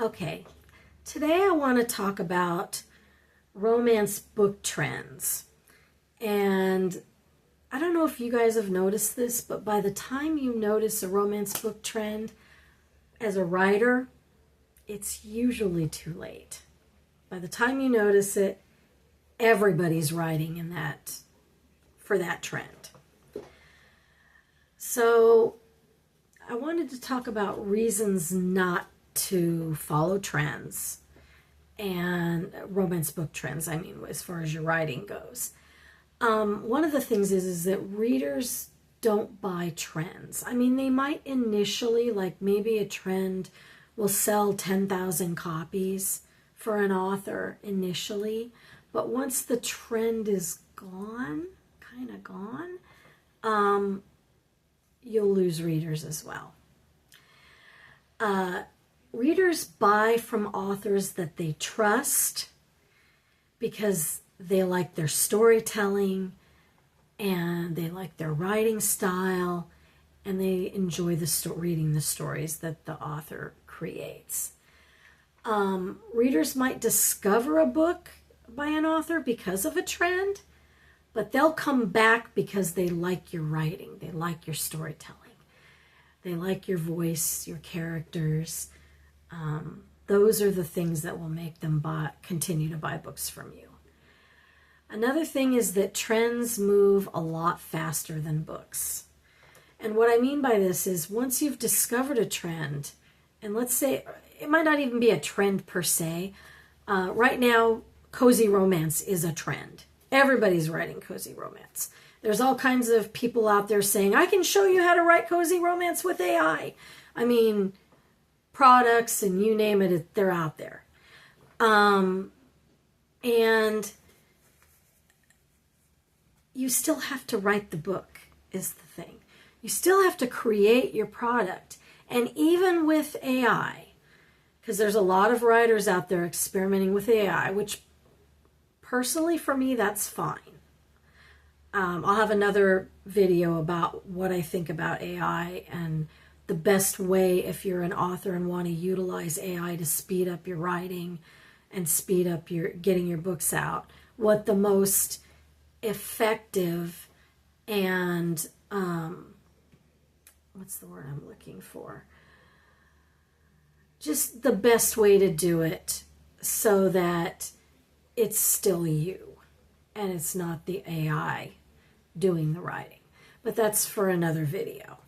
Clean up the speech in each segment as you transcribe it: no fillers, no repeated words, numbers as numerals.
Okay, today I want to talk about romance book trends. And I don't know if you guys have noticed this, but by the time you notice a romance book trend as a writer, it's usually too late. By the time you notice it, everybody's writing in that for that trend. So I wanted to talk about reasons not to follow trends, and romance book trends, I mean, as far as your writing goes. One of the things is that readers don't buy trends. I mean, they might initially, like maybe a trend will sell 10,000 copies for an author initially, but once the trend is gone, kind of gone, you'll lose readers as well. Readers buy from authors that they trust because they like their storytelling and they like their writing style and they enjoy reading the stories that the author creates. Readers might discover a book by an author because of a trend, but they'll come back because they like your writing, they like your storytelling, they like your voice, your characters. Those are the things that will make them continue to buy books from you. Another thing is that trends move a lot faster than books. And what I mean by this is once you've discovered a trend, and let's say it might not even be a trend per se. Right now, cozy romance is a trend. Everybody's writing cozy romance. There's all kinds of people out there saying, I can show you how to write cozy romance with AI. I mean, products and you name it, they're out there. And you still have to write the book is the thing. You still have to create your product. And even with AI, because there's a lot of writers out there experimenting with AI, which personally for me, that's fine. I'll have another video about what I think about AI and the best way if you're an author and want to utilize AI to speed up your writing and speed up your getting your books out. What the most effective and what's the word I'm looking for? Just the best way to do it so that it's still you and it's not the AI doing the writing. But that's for another video.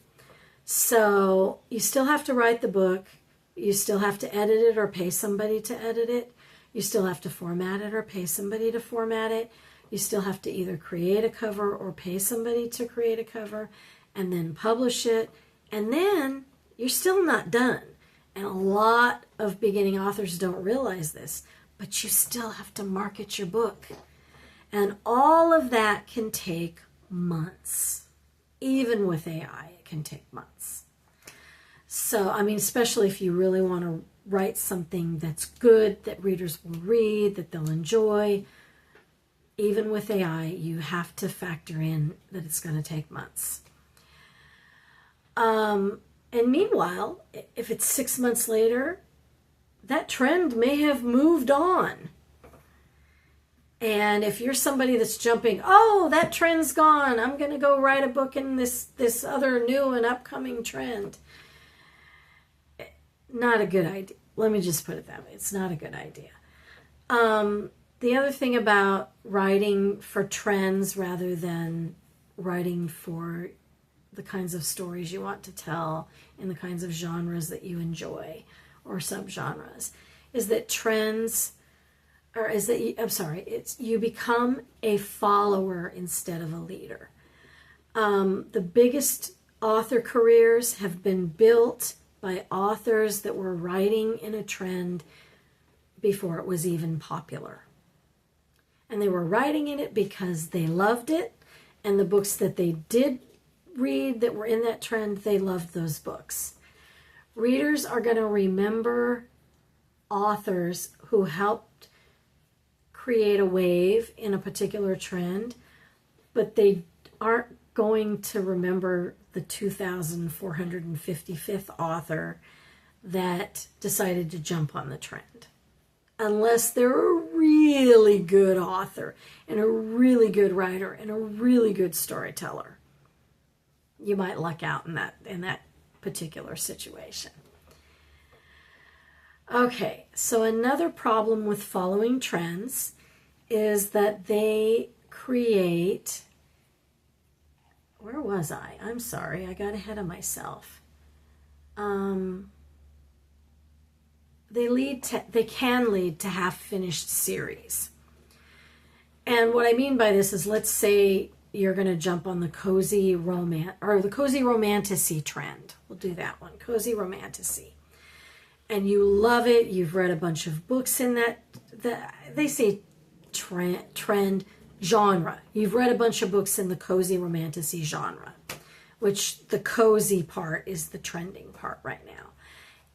So you still have to write the book. You still have to edit it or pay somebody to edit it. You still have to format it or pay somebody to format it. You still have to either create a cover or pay somebody to create a cover and then publish it. And then you're still not done. And a lot of beginning authors don't realize this, but you still have to market your book. And all of that can take months. Even with AI, it can take months. So, I mean, especially if you really want to write something that's good, that readers will read, that they'll enjoy, even with AI, you have to factor in that it's going to take months. And meanwhile, if it's 6 months later, that trend may have moved on. And if you're somebody that's jumping, oh, that trend's gone, I'm going to go write a book in this other new and upcoming trend. Not a good idea. Let me just put it that way. It's not a good idea. The other thing about writing for trends rather than writing for the kinds of stories you want to tell in the kinds of genres that you enjoy or subgenres is that you become a follower instead of a leader. The biggest author careers have been built by authors that were writing in a trend before it was even popular. And they were writing in it because they loved it, and the books that they did read that were in that trend, they loved those books. Readers are going to remember authors who helped create a wave in a particular trend, but they aren't going to remember the 2,455th author that decided to jump on the trend. Unless they're a really good author and a really good writer and a really good storyteller. You might luck out in that particular situation. Okay, so another problem with following trends is that they create... Where was I? I'm sorry, I got ahead of myself. They can lead to half-finished series. And what I mean by this is, let's say you're going to jump on the cozy romance or the cozy romantasy trend. We'll do that one, cozy romantasy. And you love it. You've read a bunch of books in that they say trend genre. You've read a bunch of books in the cozy romantasy genre, which the cozy part is the trending part right now.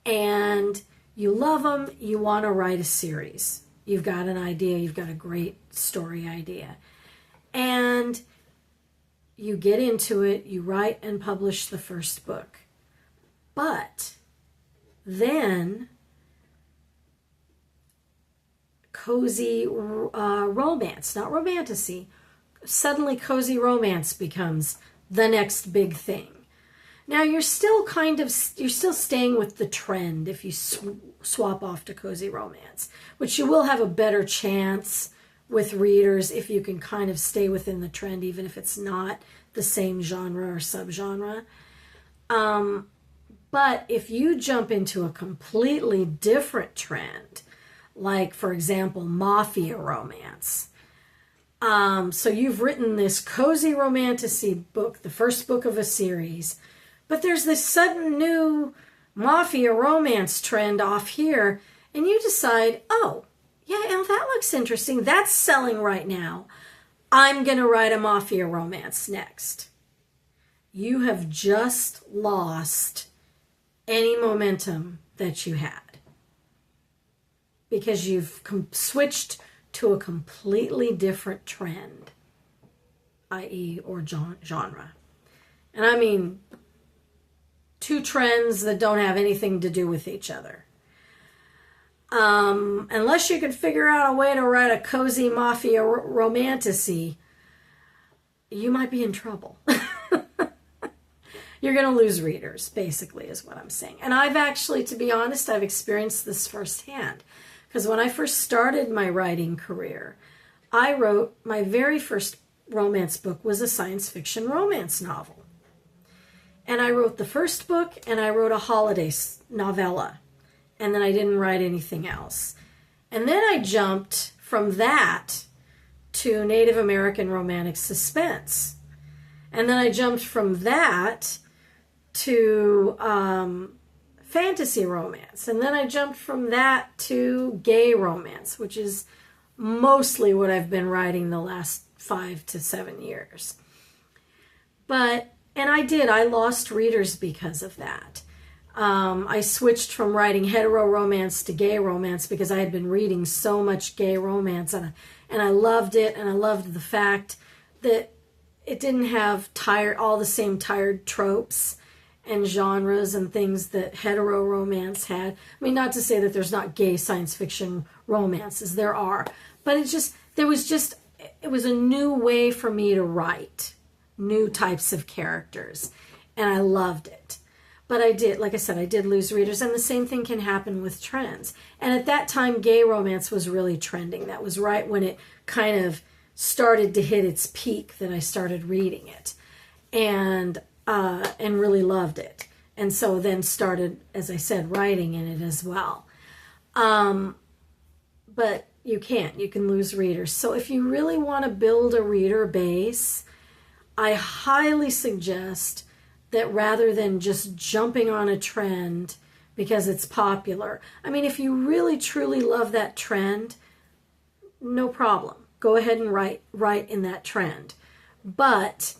And you love them. You want to write a series. You've got an idea. You've got a great story idea. And you get into it. You write and publish the first book. But then cozy romance, not romantasy, suddenly cozy romance becomes the next big thing. Now you're still staying with the trend if you swap off to cozy romance, which you will have a better chance with readers if you can kind of stay within the trend, even if it's not the same genre or subgenre. But if you jump into a completely different trend, like, for example, mafia romance. So you've written this cozy romantasy book, the first book of a series, but there's this sudden new mafia romance trend off here, and you decide, oh, yeah, that looks interesting. That's selling right now. I'm going to write a mafia romance next. You have just lost any momentum that you had because you've switched to a completely different trend, i.e. or genre. And I mean two trends that don't have anything to do with each other. Unless you can figure out a way to write a cozy mafia romantasy, you might be in trouble. You're going to lose readers, basically, is what I'm saying. And I've actually, to be honest, I've experienced this firsthand. Because when I first started my writing career, I wrote, my very first romance book was a science fiction romance novel. And I wrote the first book, and I wrote a holiday novella. And then I didn't write anything else. And then I jumped from that to Native American romantic suspense. And then I jumped from that to fantasy romance. And then I jumped from that to gay romance, which is mostly what I've been writing the last 5 to 7 years. And I lost readers because of that. I switched from writing hetero romance to gay romance because I had been reading so much gay romance, and I loved it, and I loved the fact that it didn't have all the same tired tropes and genres and things that hetero romance had. I mean, not to say that there's not gay science fiction romances, there are, but it was a new way for me to write new types of characters, and I loved it. But I did, like I said, I did lose readers, and the same thing can happen with trends. And at that time, gay romance was really trending. That was right when it kind of started to hit its peak that I started reading it, and really loved it. And so then started, as I said, writing in it as well. But you can lose readers. So if you really want to build a reader base, I highly suggest that rather than just jumping on a trend because it's popular. I mean, if you really truly love that trend, no problem. Go ahead and write in that trend. But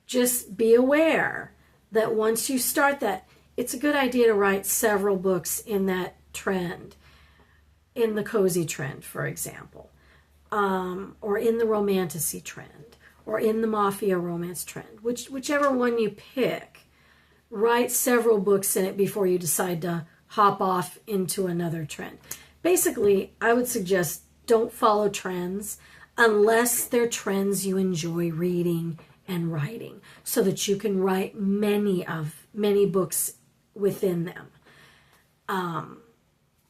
just be aware that once you start that, it's a good idea to write several books in that trend, in the cozy trend, for example, or in the romantasy trend, or in the mafia romance trend, whichever one you pick. Write several books in it before you decide to hop off into another trend. Basically, I would suggest don't follow trends unless they're trends you enjoy reading and writing, so that you can write many books within them.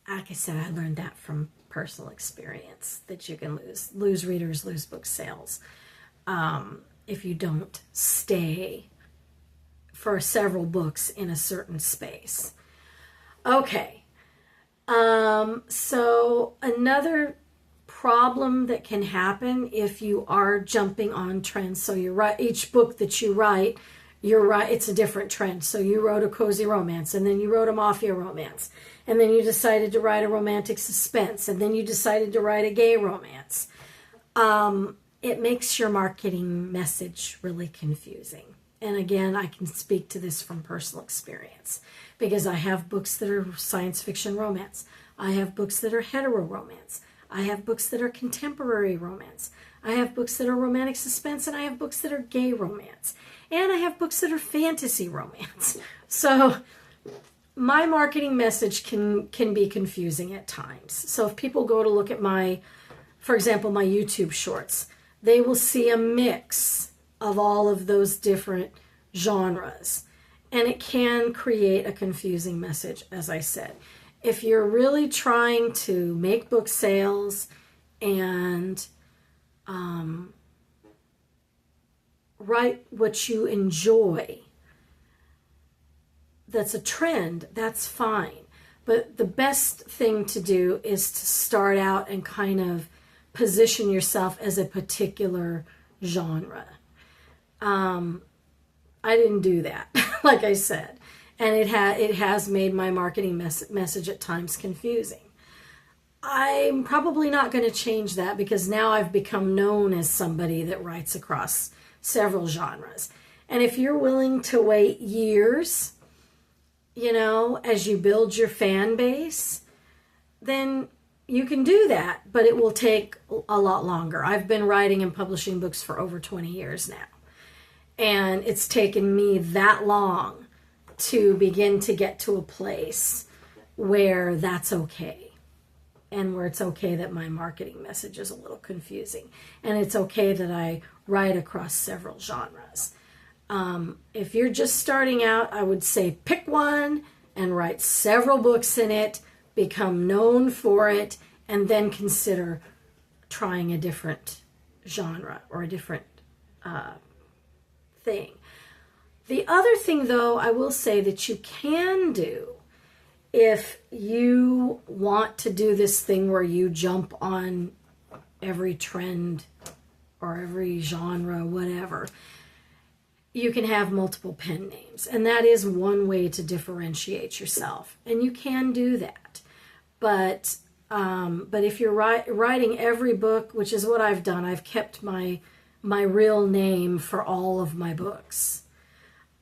Like I said, I learned that from personal experience, that you can lose readers, lose book sales, if you don't stay for several books in a certain space. Okay. So another problem that can happen if you are jumping on trends. So each book that you write, it's a different trend. So you wrote a cozy romance, and then you wrote a mafia romance, and then you decided to write a romantic suspense, and then you decided to write a gay romance. It makes your marketing message really confusing. And again, I can speak to this from personal experience, because I have books that are science fiction romance. I have books that are hetero romance. I have books that are contemporary romance. I have books that are romantic suspense, and I have books that are gay romance. And I have books that are fantasy romance. So my marketing message can be confusing at times. So if people go to look at for example, my YouTube shorts, they will see a mix of all of those different genres. And it can create a confusing message, as I said. If you're really trying to make book sales and write what you enjoy, that's a trend, that's fine. But the best thing to do is to start out and kind of position yourself as a particular genre. I didn't do that, like I said. And it has made my marketing message at times confusing. I'm probably not going to change that, because now I've become known as somebody that writes across several genres. And if you're willing to wait years, as you build your fan base, then you can do that, but it will take a lot longer. I've been writing and publishing books for over 20 years now. And it's taken me that long to begin to get to a place where that's okay, and where it's okay that my marketing message is a little confusing, and it's okay that I write across several genres. If you're just starting out, I would say pick one and write several books in it, become known for it, and then consider trying a different genre or a different thing. The other thing, though, I will say that you can do, if you want to do this thing where you jump on every trend or every genre, whatever, you can have multiple pen names. And that is one way to differentiate yourself. And you can do that. But if you're writing every book, which is what I've done, I've kept my real name for all of my books.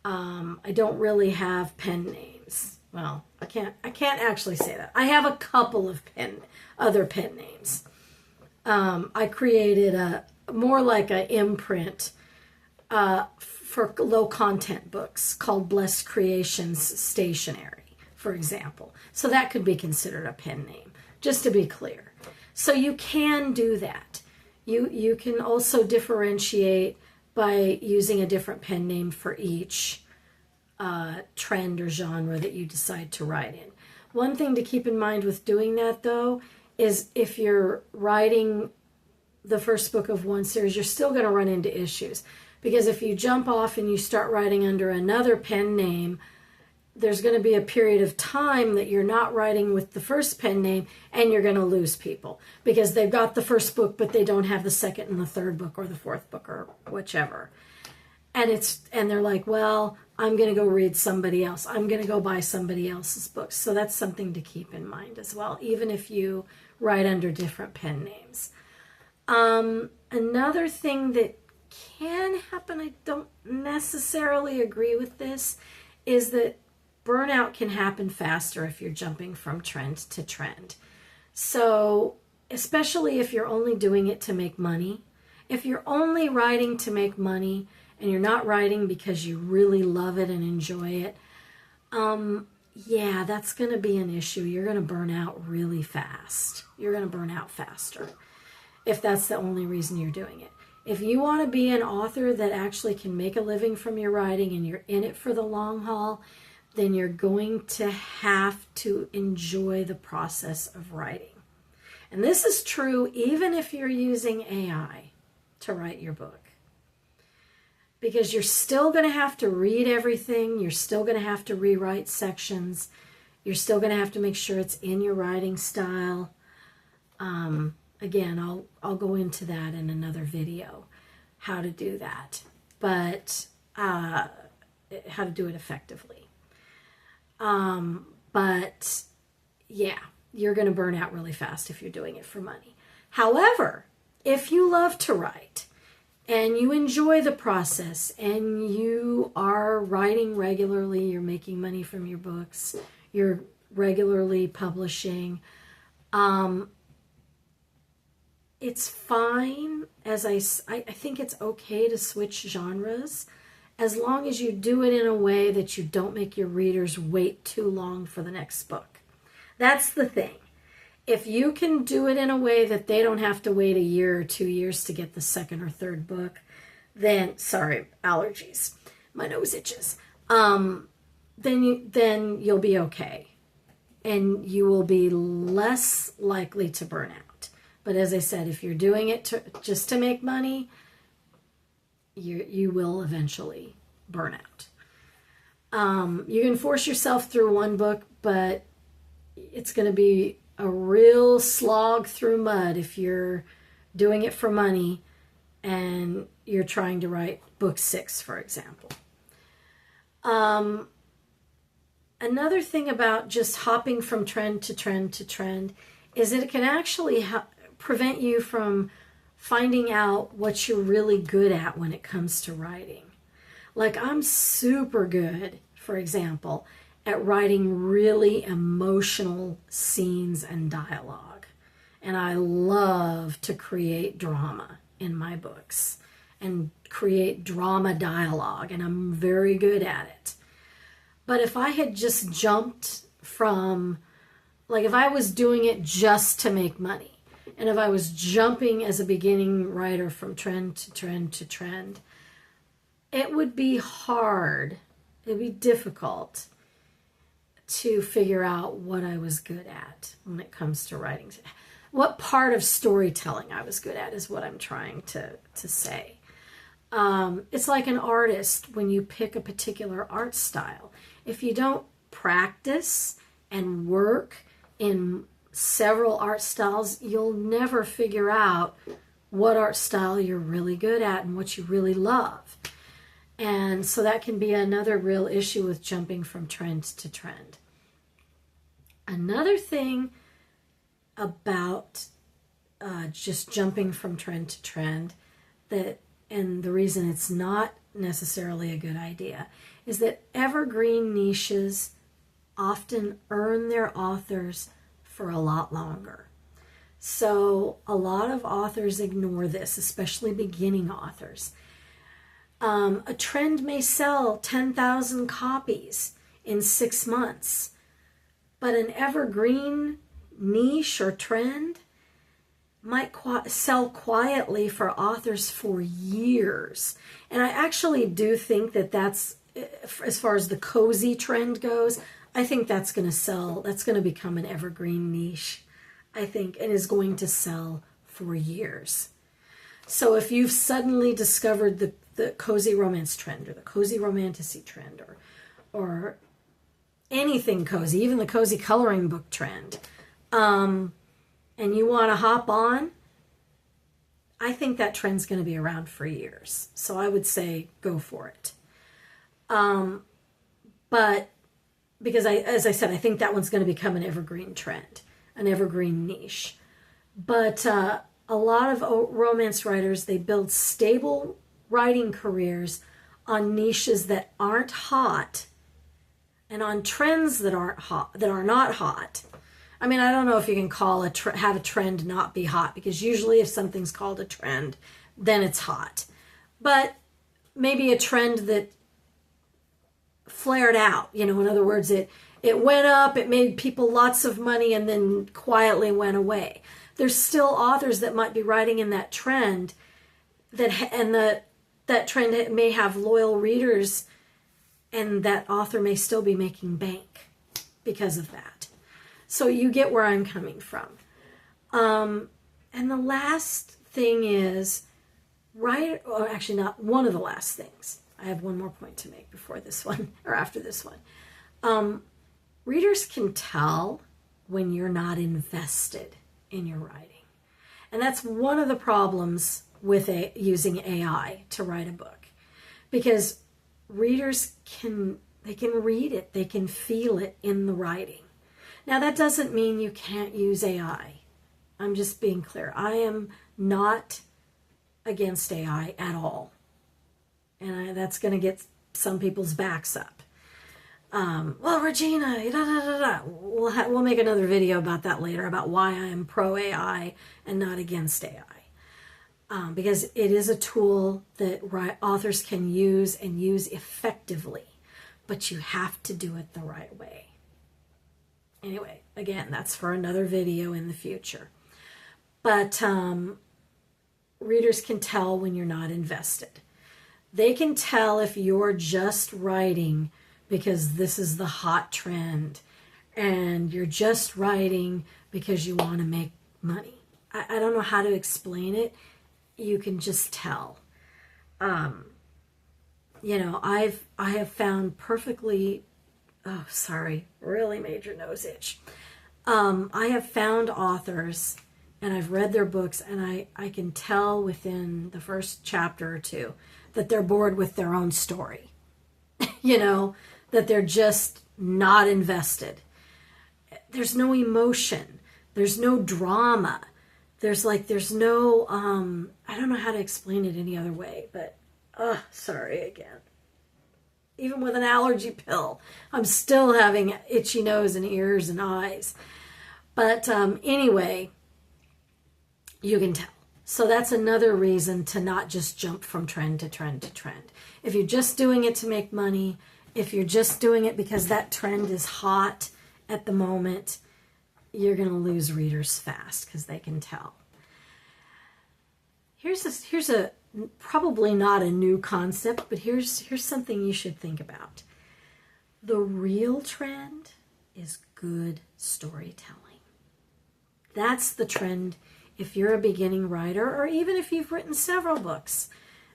I don't really have pen names. Well, I can't actually say that. I have a couple of other pen names. I created more like an imprint for low content books called Blessed Creations Stationery, for example. So that could be considered a pen name, just to be clear. So you can do that. You can also differentiate by using a different pen name for each trend or genre that you decide to write in. One thing to keep in mind with doing that, though, is if you're writing the first book of one series, you're still going to run into issues. Because if you jump off and you start writing under another pen name, there's going to be a period of time that you're not writing with the first pen name, and you're going to lose people because they've got the first book, but they don't have the second and the third book or the fourth book or whichever. And they're like, well, I'm going to go read somebody else. I'm going to go buy somebody else's books. So that's something to keep in mind as well, even if you write under different pen names. Another thing that can happen, I don't necessarily agree with this, is that burnout can happen faster if you're jumping from trend to trend. So, especially if you're only doing it to make money. If you're only writing to make money and you're not writing because you really love it and enjoy it, yeah, that's going to be an issue. You're going to burn out really fast. You're going to burn out faster if that's the only reason you're doing it. If you want to be an author that actually can make a living from your writing and you're in it for the long haul, then you're going to have to enjoy the process of writing. And this is true even if you're using AI to write your book. Because you're still going to have to read everything. You're still going to have to rewrite sections. You're still going to have to make sure it's in your writing style. Again, I'll go into that in another video, how to do that. But how to do it effectively. But yeah, you're going to burn out really fast if you're doing it for money. However, if you love to write and you enjoy the process and you are writing regularly, you're making money from your books, you're regularly publishing, it's fine. As I think it's okay to switch genres as long as you do it in a way that you don't make your readers wait too long for the next book. That's the thing. If you can do it in a way that they don't have to wait a year or 2 years to get the second or third book, then, sorry, allergies, my nose itches, then you'll be okay. And you will be less likely to burn out. But as I said, if you're doing it just to make money, you will eventually burn out. You can force yourself through one book, but it's going to be a real slog through mud if you're doing it for money and you're trying to write book 6, for example. Another thing about just hopping from trend to trend to trend is that it can actually prevent you from finding out what you're really good at when it comes to writing. Like, I'm super good, for example, at writing really emotional scenes and dialogue. And I love to create drama in my books and create drama dialogue, and I'm very good at it. But if I had just jumped from, like, if I was doing it just to make money, and if I was jumping as a beginning writer from trend to trend to trend, it would be hard. It'd be difficult to figure out what I was good at when it comes to writing. What part of storytelling I was good at is what I'm trying to say. It's like an artist when you pick a particular art style. If you don't practice and work in several art styles, you'll never figure out what art style you're really good at and what you really love. And so that can be another real issue with jumping from trend to trend. Another thing about just jumping from trend to trend, and the reason it's not necessarily a good idea, is that evergreen niches often earn their authors for a lot longer. So a lot of authors ignore this, especially beginning authors. A trend may sell 10,000 copies in 6 months, but an evergreen niche or trend might sell quietly for authors for years. And I actually do think that that's, as far as the cozy trend goes, I think that's going to sell, that's going to become an evergreen niche, I think, and is going to sell for years. So if you've suddenly discovered the cozy romance trend or the cozy romantasy trend or anything cozy, even the cozy coloring book trend, and you want to hop on, I think that trend's going to be around for years. So I would say go for it. But because as I said, I think that one's going to become an evergreen trend, an evergreen niche. But a lot of romance writers, they build stable writing careers on niches that aren't hot and on trends that aren't hot, that are not hot. I mean, I don't know if you can call have a trend not be hot, because usually if something's called a trend, then it's hot. But maybe a trend that flared out, in other words, it It went up, it made people lots of money, and then quietly went away. There's still authors that might be writing in that trend, that trend may have loyal readers, and that author may still be making bank because of that. So you get where I'm coming from. And the last thing is, or actually not one of the last things. I have one more point to make before this one, or after this one. Readers can tell when you're not invested in your writing. And that's one of the problems with using AI to write a book. Because readers can read it, they can feel it in the writing. Now that doesn't mean you can't use AI. I'm just being clear. I am not against AI at all. And that's going to get some people's backs up. Well, Regina, we'll make another video about that later, about why I am pro AI and not against AI. Because it is a tool that authors can use and use effectively, but you have to do it the right way. Anyway, again, that's for another video in the future. But readers can tell when you're not invested. They can tell if you're just writing because this is the hot trend and you're just writing because you want to make money. I don't know how to explain it. You can just tell. I have found perfectly, really major nose itch. I have found authors and I've read their books and I can tell within the first chapter or two that they're bored with their own story. That they're just not invested. There's no emotion. There's no drama. There's no, I don't know how to explain it any other way, but, sorry again. Even with an allergy pill, I'm still having itchy nose and ears and eyes. But anyway, you can tell. So that's another reason to not just jump from trend to trend to trend. If you're just doing it to make money, if you're just doing it because that trend is hot at the moment, you're going to lose readers fast because they can tell. Here's a probably not a new concept, but here's something you should think about. The real trend is good storytelling. That's the trend if you're a beginning writer, or even if you've written several books.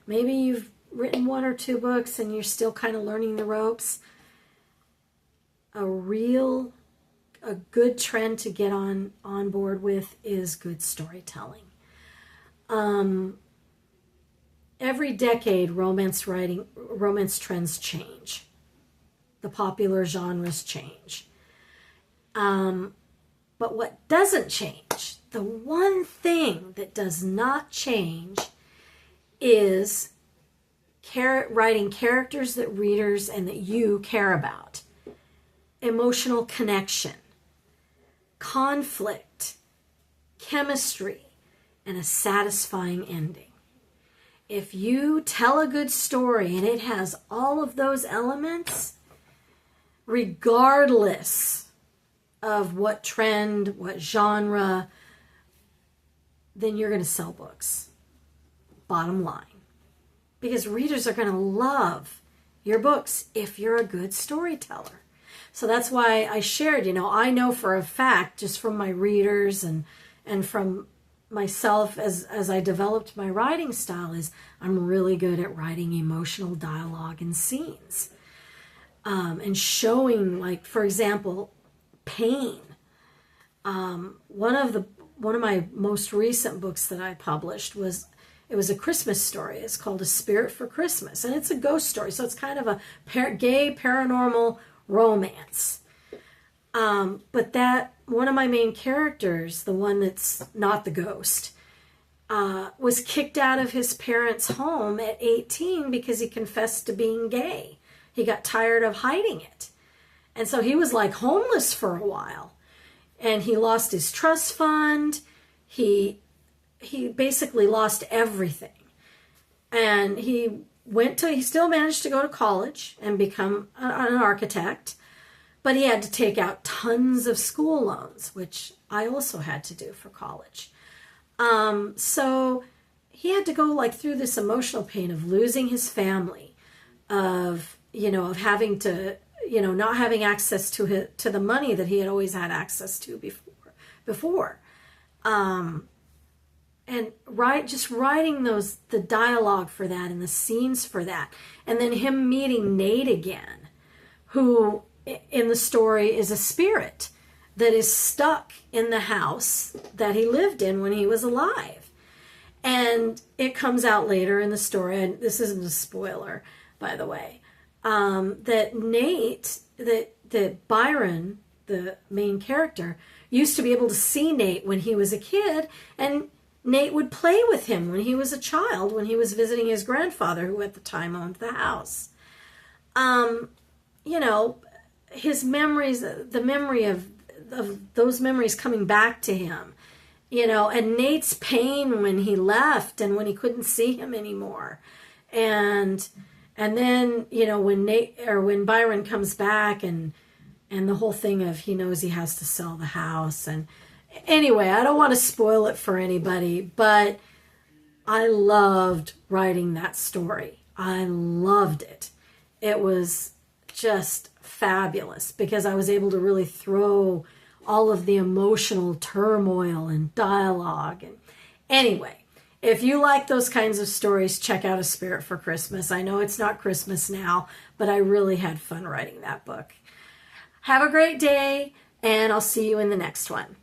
Maybe you've written 1 or 2 books and you're still kind of learning the ropes. A good trend to get on board with is good storytelling. Every decade, romance trends change. The popular genres change. But what doesn't change, the one thing that does not change, is writing characters that readers and that you care about. Emotional connection, conflict, chemistry, and a satisfying ending. If you tell a good story and it has all of those elements, regardless of what trend, what genre, then you're going to sell books. Bottom line. Because readers are going to love your books if you're a good storyteller. So that's why I shared, I know for a fact, just from my readers and from myself as I developed my writing style, is I'm really good at writing emotional dialogue and scenes. And showing, like, for example, pain. One of my most recent books that I published was a Christmas story. It's called A Spirit for Christmas, and it's a ghost story. So it's kind of a gay paranormal romance. But that one of my main characters, the one that's not the ghost, was kicked out of his parents' home at 18 because he confessed to being gay. He got tired of hiding it. And so he was like homeless for a while. And he lost his trust fund. He basically lost everything. And he still managed to go to college and become an architect. but he had to take out tons of school loans, which I also had to do for college. So he had to go like through this emotional pain of losing his family, of, of having to, not having access to the money that he had always had access to before. And just writing the dialogue for that and the scenes for that. And then him meeting Nate again, who in the story is a spirit that is stuck in the house that he lived in when he was alive. And it comes out later in the story, and this isn't a spoiler, by the way, that Byron, the main character, used to be able to see Nate when he was a kid, and Nate would play with him when he was a child, when he was visiting his grandfather, who at the time owned the house. His memories, the memory of those memories coming back to him, and Nate's pain when he left and when he couldn't see him anymore. And then, when Byron comes back and the whole thing of he knows he has to sell the house. And anyway, I don't want to spoil it for anybody, but I loved writing that story. I loved it. It was just fabulous because I was able to really throw all of the emotional turmoil and dialogue. And anyway, if you like those kinds of stories, check out A Spirit for Christmas. I know it's not Christmas now, but I really had fun writing that book. Have a great day, and I'll see you in the next one.